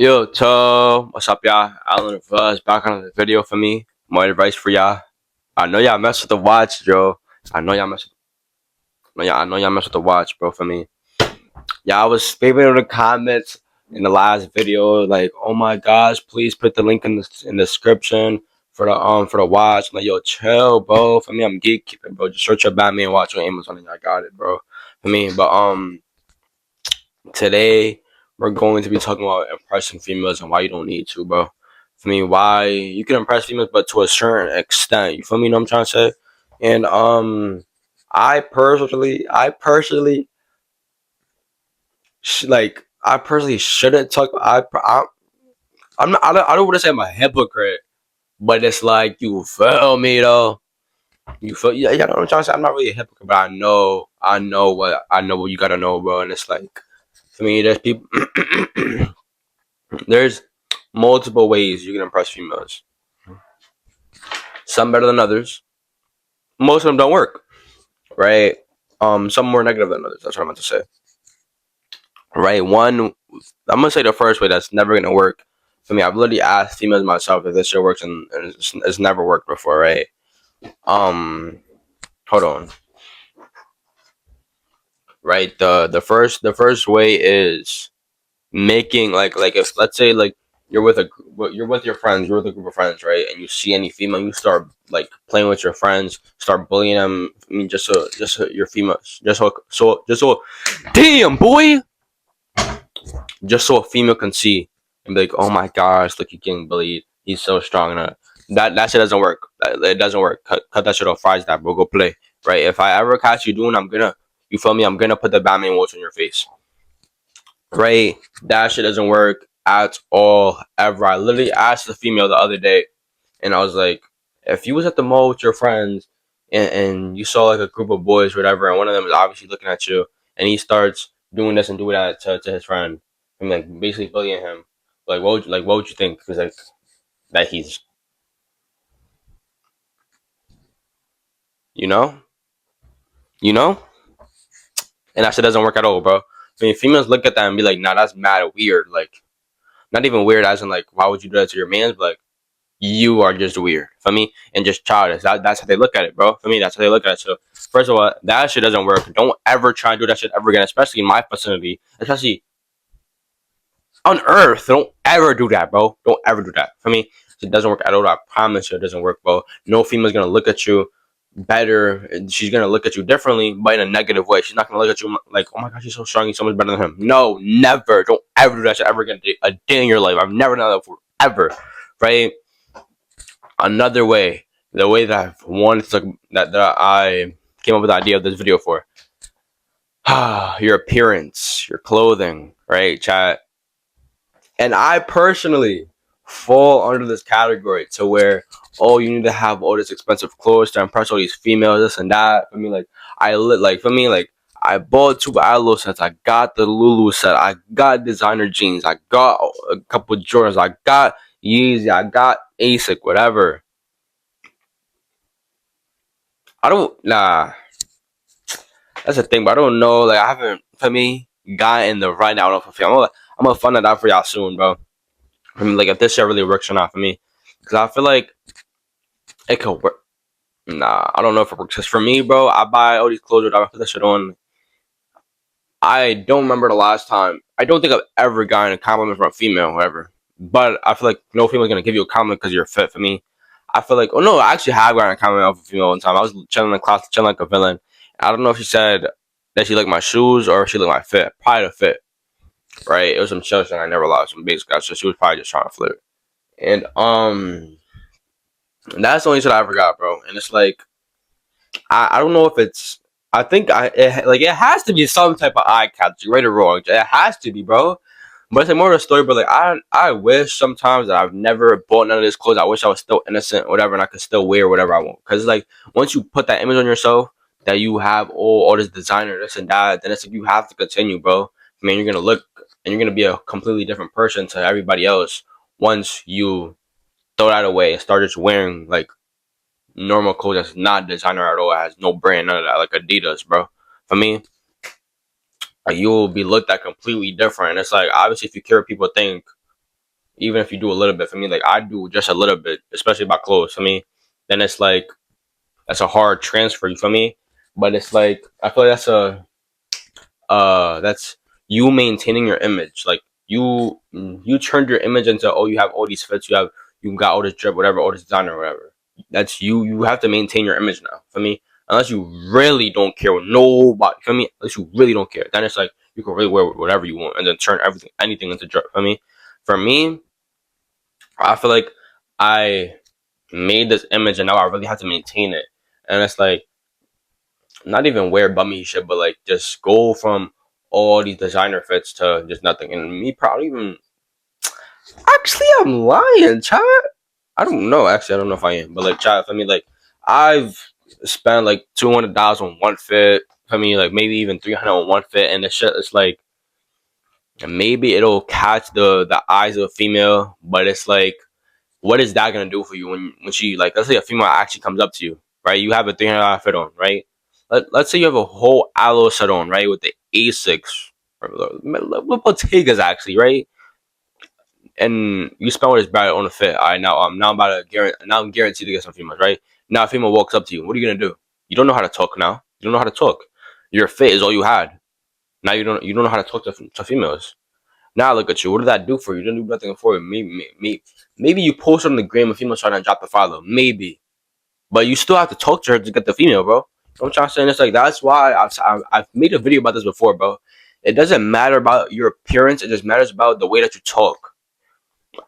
Yo, what's up, y'all? Alan Fuzz back on the video for me. More advice for y'all. I know y'all mess with the watch, Joe. I know y'all mess. I know y'all mess with the watch, bro. For me, y'all was spamming in the comments in the last video, like, oh my gosh, please put the link in the description for the watch. I'm like, yo, chill, bro. For me, I'm gatekeeping, bro. Just search up Batman watch on Amazon and I got it, bro. For me, but today, we're going to be talking about impressing females and why you don't need to, bro. For me, why you can impress females, but to a certain extent. You feel me? You know what I'm trying to say? And I personally shouldn't talk. I don't want to say I'm a hypocrite, but it's like you feel me though. You feel yeah, you know what I'm trying to say. I'm not really a hypocrite, but I know what you gotta know, bro. And it's like for me, there's people. There's multiple ways you can impress females. Some better than others. Most of them don't work, right? Some more negative than others. That's what I meant to say. Right? I'm gonna say the first way that's never gonna work for me. I've literally asked females myself if this shit works, and it's never worked before, right? Um, Hold on. Right? The first way is making like if let's say like you're with your friends, you're with a group of friends, right? And you see any female, you start like playing with your friends, start bullying them. I mean, just so your females, just so damn boy, just so a female can see and be like, oh my gosh, look, he's getting bullied. He's so strong. That shit doesn't work. It doesn't work. Cut that shit off. Fries that, bro. Go play. Right? If I ever catch you doing, you feel me? I'm gonna put the Batman watch on your face. Right? That shit doesn't work at all ever. I literally asked the female the other day, and I was like, if you was at the mall with your friends and you saw like a group of boys, whatever, and one of them is obviously looking at you, and he starts doing this and doing that to his friend, and like basically bullying him, what would you think? Because like that he's you know you know, and that shit doesn't work at all, bro. I mean, females look at that and be like, nah, that's mad weird. Like, not even weird as in like, why would you do that to your man's? But like, you are just weird for me and just childish. That's how they look at it, bro. For me, that's how they look at it. So first of all, that shit doesn't work. Don't ever try and do that shit ever again, especially in my vicinity, especially on Earth. Don't ever do that, bro. Don't ever do that. For me, it doesn't work at all. I promise you, it doesn't work, bro. No female's gonna look at you better. She's gonna look at you differently, but in a negative way. She's not gonna look at you like, oh my gosh, he's so strong. He's so much better than him. No, never. Don't ever do that shit ever again. A day in your life. I've never done that before, ever. Right? Another way, the way that I've wanted to, that I came up with the idea of this video for, your appearance, your clothing, right, chat. And I personally fall under this category to where, oh, you need to have all this expensive clothes to impress all these females, this and that. For me, like I bought 2 Alo sets. I got the Lulu set. I got designer jeans. I got a couple of Jordans. I got Yeezy. I got ASIC, whatever. I don't nah. That's the thing, but I don't know. Like I haven't for me gotten the right now. I don't know if I'm gonna find that out for y'all soon, bro. I mean, like if this shit really works or not for me, because I feel like it could work. Nah, I don't know if it works. Cause for me, bro, I buy all these clothes that I put that shit on. I don't remember the last time. I don't think I've ever gotten a compliment from a female, ever. But I feel like no female's gonna give you a compliment because you're fit. For me, I feel like, oh no, I actually have gotten a compliment off a female one time. I was chilling in class, chilling like a villain. I don't know if she said that she liked my shoes or if she liked my fit. Probably the fit, right? It was some chill shit. I never lost some basic guys, so she was probably just trying to flirt. And that's the only shit I ever got, bro. And it's like I don't know if it's. I think it has to be some type of eye catch, right or wrong. It has to be, bro. But it's like more of a story, but like I wish sometimes that I've never bought none of this clothes. I wish I was still innocent, whatever, and I could still wear whatever I want. Cause like once you put that image on yourself that you have all this designer, this and that, then it's like you have to continue, bro. I mean, you're gonna look and you're gonna be a completely different person to everybody else once you throw that away and start just wearing like normal clothes that's not designer at all. It has no brand, none of that, like Adidas, bro. For me, like, you will be looked at completely different. It's like obviously if you care what people think, even if you do a little bit for me, like I do just a little bit, especially about clothes for me, then it's like that's a hard transfer. You feel me? But it's like I feel like that's you maintaining your image. Like you turned your image into, oh, you have all these fits, you got all this drip, whatever, all this designer, whatever. That's you. You have to maintain your image now. For me, unless you really don't care what nobody. For me, unless you really don't care, then it's like you can really wear whatever you want and then turn anything into drip. For me, I feel like I made this image and now I really have to maintain it. And it's like not even wear bummy shit, but like just go from all these designer fits to just nothing. And me probably even actually I'm lying, child. I don't know. Actually, I don't know if I am, but like, child, I mean, like, I've spent like $200 on one fit. I mean, like maybe even 300 on one fit, and the shit is like maybe it'll catch the eyes of a female, but it's like, what is that gonna do for you when she like, let's say a female actually comes up to you, right? You have a $300 fit on, right? Let's say you have a whole aloe set on, right, with the Asics, with Bottegas actually, right? And you spend what is bad on the fit. All right, now I'm about to guarantee. Now I'm guaranteed to get some females, right? Now, a female walks up to you. What are you gonna do? You don't know how to talk now. You don't know how to talk. Your fit is all you had. Now you don't know how to talk to females. Now look at you. What did that do for you? You didn't do nothing for you. Maybe you post on the gram a female trying to drop the follow. Maybe, but you still have to talk to her to get the female, bro. You know what I'm trying to say? And it's like that's why I've made a video about this before, bro. It doesn't matter about your appearance. It just matters about the way that you talk.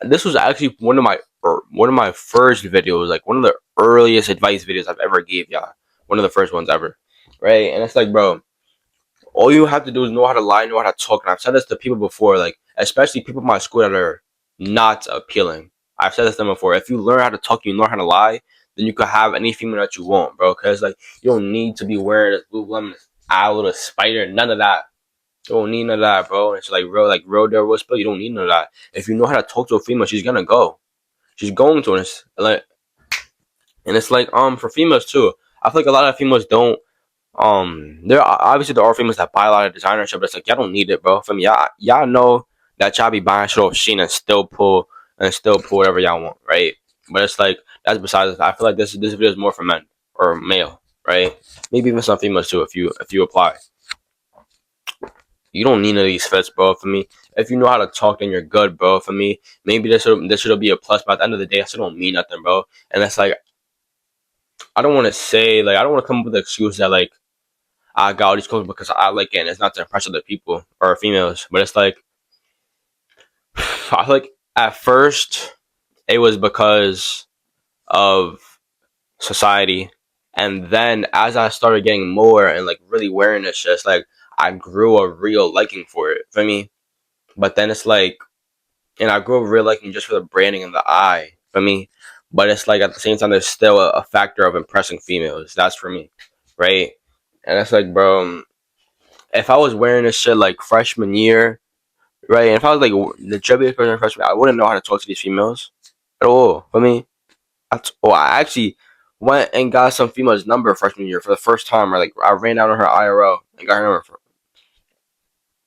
This was actually one of my first videos, like one of the earliest advice videos I've ever gave y'all. One of the first ones ever, right? And it's like, bro, all you have to do is know how to lie, know how to talk. And I've said this to people before, like especially people in my school that are not appealing. I've said this to them before. If you learn how to talk, you learn how to lie, then you could have any female that you want, bro. Because like you don't need to be wearing this Lululemon, this owl, this spider, none of that. You don't need none of that, bro. It's like real deal, real spill. You don't need none of that. If you know how to talk to a female, she's gonna go. She's going to, and it's like for females too. I feel like a lot of females don't. There are females that buy a lot of designer shit, but it's like y'all don't need it, bro. For me, y'all know that y'all be buying shit off Shein and still pull whatever y'all want, right? But it's like that's besides. I feel like this video is more for men or male, right? Maybe even some females too, if you apply. You don't need none of these fits, bro. For me, if you know how to talk, then you're good, bro. For me, maybe this should be a plus, but at the end of the day, I still don't mean nothing, bro. And it's like I don't want to say like I don't want to come up with the excuse that like I got all these clothes because I like it, and it's not to impress other people or females. But it's like I feel like at first it was because of society, and then as I started getting more and like really wearing this shit, it's like I grew a real liking for it. For me, but then it's like, and I grew a real liking just for the branding and the eye for me. But it's like at the same time, there's still a factor of impressing females. That's for me, right? And it's like, bro, if I was wearing this shit like freshman year, right? And if I was like the chubbiest person freshman, I wouldn't know how to talk to these females at all. For me, I actually went and got some female's number freshman year for the first time. Or like I ran down on her IRL and got her number.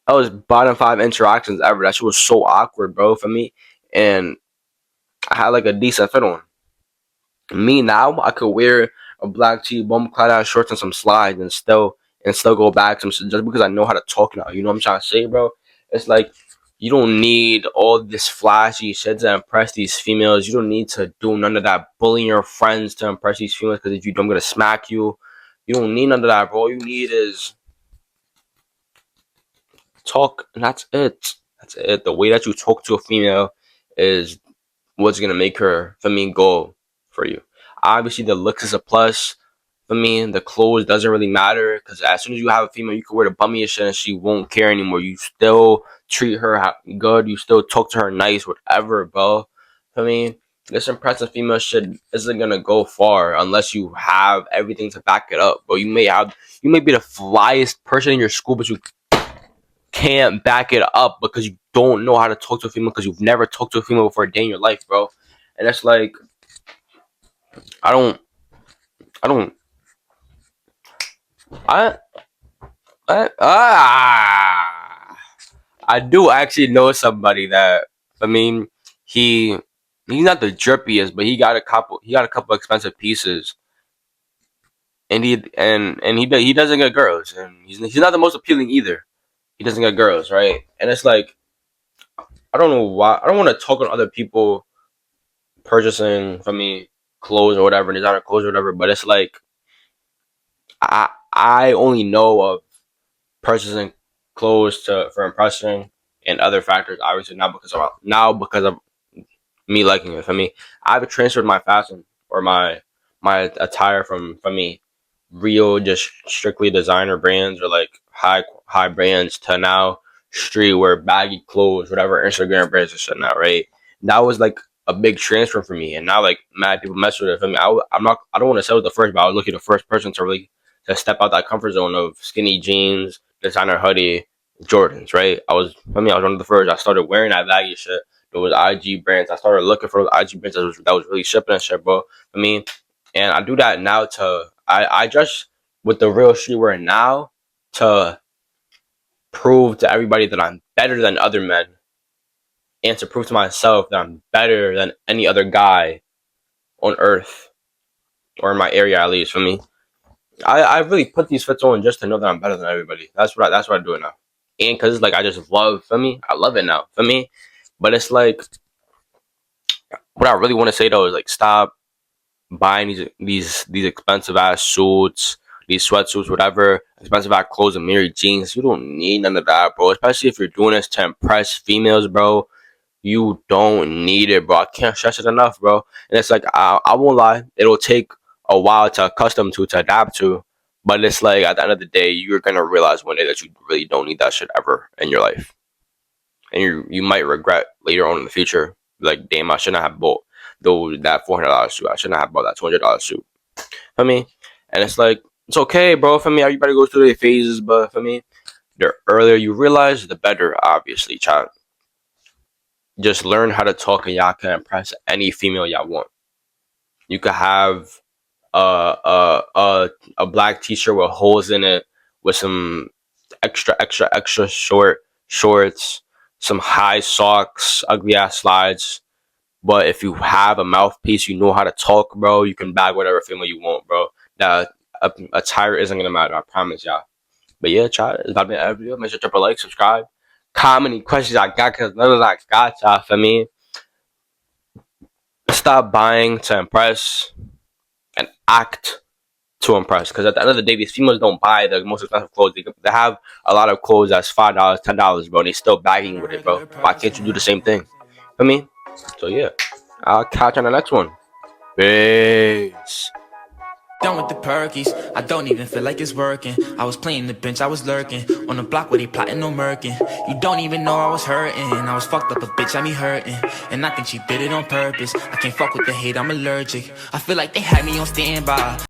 That was bottom 5 interactions ever. That shit was so awkward, bro, for me. And I had like a decent fit on. Me now, I could wear a black tee, bum clad out shorts and some slides and still go back some just because I know how to talk now. You know what I'm trying to say, bro? It's like you don't need all this flashy shit to impress these females. You don't need to do none of that bullying your friends to impress these females because if you don't, I'm gonna smack you. You don't need none of that, bro. All you need is talk, and that's it. That's it. The way that you talk to a female is what's gonna make her, for me, go for you. Obviously, the looks is a plus. For me, the clothes doesn't really matter because as soon as you have a female, you can wear the bummiest shit and she won't care anymore. You still treat her good. You still talk to her nice, whatever, bro. For me, this impressive female shit isn't gonna go far unless you have everything to back it up. But you may be the flyest person in your school, but you can't back it up because you don't know how to talk to a female because you've never talked to a female before a day in your life, bro. And that's like, I don't, I don't, I, I do actually know somebody that, I mean, he's not the drippiest, but he got a couple expensive pieces, and he doesn't get girls, and he's not the most appealing either. He doesn't get girls, right? And it's like I don't know why I don't want to talk on other people purchasing from me clothes or whatever, designer clothes or whatever, but it's like I only know of purchasing clothes for impression and other factors, obviously not because of me liking it. For me, I've transferred my fashion or my attire from me real just strictly designer brands or like high brands to now streetwear, baggy clothes, whatever Instagram brands are shutting out, right? That was like a big transfer for me, and now like mad people mess with it. For me, I don't want to say it was the first, but I was looking the first person to really to step out that comfort zone of skinny jeans, designer hoodie, Jordans, right? I was one of the first. I started wearing that baggy shit. There was IG brands. I started looking for those IG brands that was really shipping and shit, bro. For me, and I do that now I just with the real streetwear now to prove to everybody that I'm better than other men and to prove to myself that I'm better than any other guy on earth or in my area at least. For me, I really put these fits on just to know that I'm better than everybody. That's what I do it now, and because it's like I just love. For me, I love it now. For me, but it's like what I really want to say though is like stop buying these expensive ass suits, these sweatsuits, whatever, expensive ass clothes and mirrored jeans. You don't need none of that, bro. Especially if you're doing this to impress females, bro. You don't need it, bro. I can't stress it enough, bro. And it's like I won't lie, it'll take a while to accustom to adapt to. But it's like at the end of the day, you're gonna realize one day that you really don't need that shit ever in your life, and you might regret later on in the future. Like, damn, I shouldn't have bought that $400 suit. I shouldn't have bought that $200 suit. For me, and it's like it's okay, bro. For me, everybody goes through their phases, but for me, the earlier you realize, the better. Obviously, child. Just learn how to talk, and y'all can impress any female y'all want. You could have a black t-shirt with holes in it, with some extra short shorts, some high socks, ugly ass slides. But if you have a mouthpiece, you know how to talk, bro. You can bag whatever female you want, bro. That attire isn't gonna matter. I promise y'all. But yeah, chat. It's about to be every video. Make sure to drop a like, subscribe, comment any questions I got, cause none of that got y'all. For me, stop buying to impress and act to impress. Because at the end of the day, these females don't buy the most expensive clothes. They have a lot of clothes that's $5, $10, bro. And they still bagging with it, bro. Why can't you do the same thing? For me. So yeah, I'll catch you on the next one. Peace. Done with the perkies, I don't even feel like it's working. I was playing the bench, I was lurking on the block where they plotting no murking. You don't even know I was hurting. I was fucked up, a bitch, I me hurting. And I think she did it on purpose. I can't fuck with the hate, I'm allergic. I feel like they had me on standby.